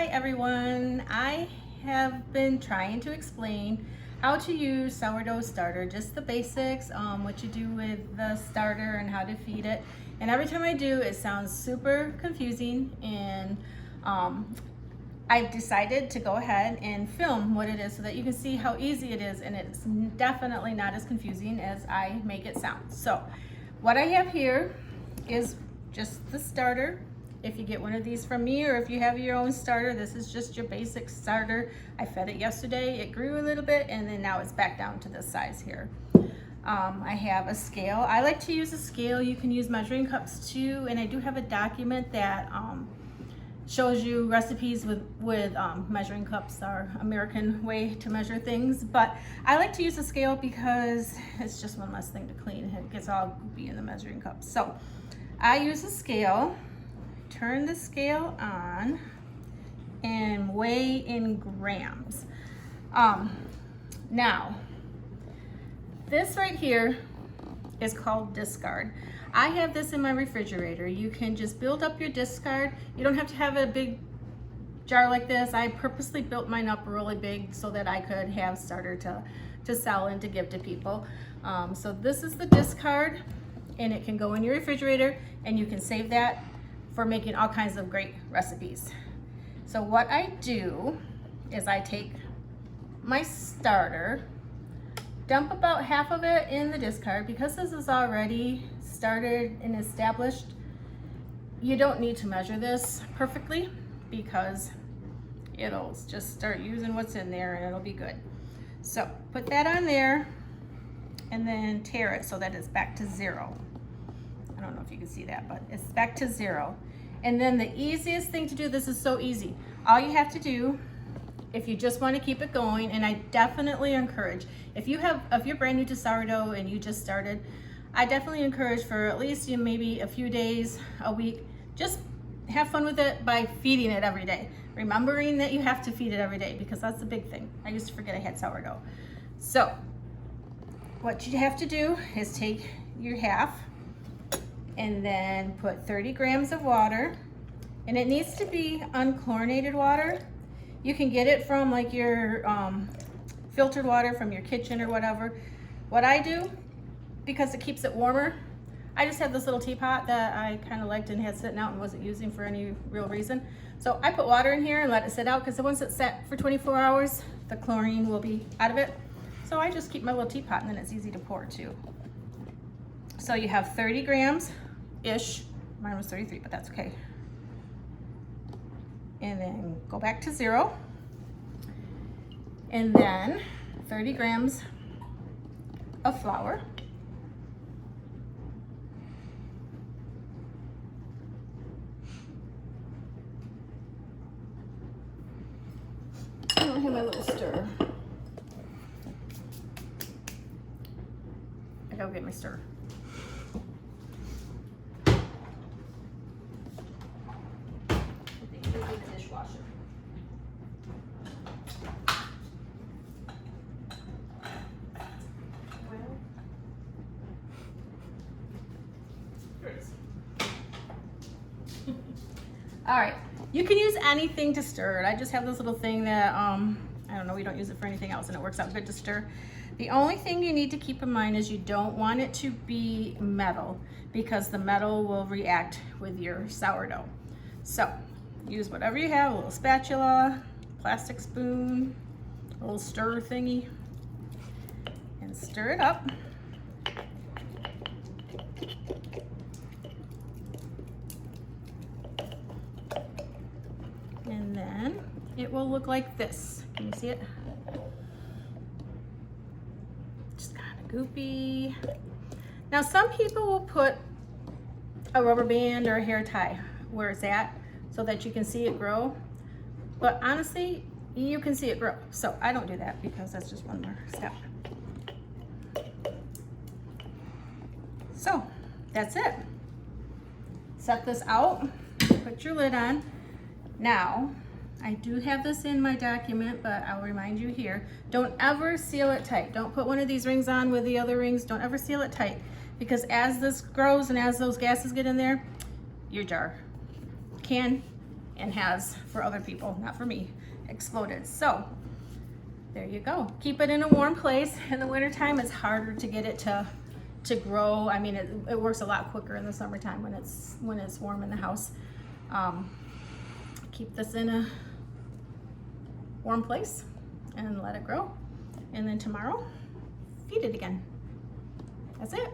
Hi everyone, I have been trying to explain how to use sourdough starter, just the basics, what you do with the starter and how to feed it. And every time I do, it sounds super confusing, and I've decided to go ahead and film what it is so that you can see how easy it is, and it's definitely not as confusing as I make it sound. So what I have here is just the starter. If you get one of these from me, or if you have your own starter, this is just your basic starter. I fed it yesterday, it grew a little bit, and then now it's back down to this size here. I have a scale. I like to use a scale. You can use measuring cups too, and I do have a document that shows you recipes with measuring cups, our American way to measure things. But I like to use a scale because it's just one less thing to clean, and it gets all goopy in the measuring cups. So I use a scale. Turn the scale on and weigh in grams. Now, this right here is called discard. I have this in my refrigerator. You can just build up your discard. You don't have to have a big jar like this. I purposely built mine up really big so that I could have starter to sell and to give to people. So this is the discard, and it can go in your refrigerator, and you can save that for making all kinds of great recipes. So what I do is I take my starter, dump about half of it in the discard. Because this is already started and established, you don't need to measure this perfectly, because it'll just start using what's in there and it'll be good. So put that on there and then tare it so that it's back to 0. I don't know if you can see that, but it's back to 0. And then the easiest thing to do, this is so easy. All you have to do, if you just want to keep it going, and I definitely encourage, if you're brand new to sourdough and you just started, I definitely encourage for at least maybe a few days, a week, just have fun with it by feeding it every day. Remembering that you have to feed it every day, because that's the big thing. I used to forget I had sourdough. So what you have to do is take your half and then put 30 grams of water, and it needs to be unchlorinated water. You can get it from like your filtered water from your kitchen or whatever. What I do, because it keeps it warmer, I just have this little teapot that I kind of liked and had sitting out and wasn't using for any real reason. So I put water in here and let it sit out, because once it's set for 24 hours, the chlorine will be out of it. So I just keep my little teapot, and then it's easy to pour too. So you have 30 grams-ish. Mine was 33, but that's okay. And then go back to 0. And then 30 grams of flour. I don't have my little stir. I gotta get my stir. All right, you can use anything to stir it. I just have this little thing that, I don't know, we don't use it for anything else, and it works out good to stir. The only thing you need to keep in mind is you don't want it to be metal, because the metal will react with your sourdough. So use whatever you have, a little spatula, plastic spoon, a little stir thingy, and stir it up. And then it will look like this. Can you see it? Just kind of goopy. Now some people will put a rubber band or a hair tie where it's at so that you can see it grow. But honestly, you can see it grow. So I don't do that, because that's just one more step. So that's it. Set this out, put your lid on. Now, I do have this in my document, but I'll remind you here, don't ever seal it tight. Don't put one of these rings on with the other rings. Don't ever seal it tight, because as this grows and as those gases get in there, your jar can and has for other people, not for me, exploded. So there you go. Keep it in a warm place. In the wintertime, it's harder to get it to grow. I mean, it works a lot quicker in the summertime when it's warm in the house. Keep this in a warm place and let it grow. And then tomorrow, feed it again. That's it.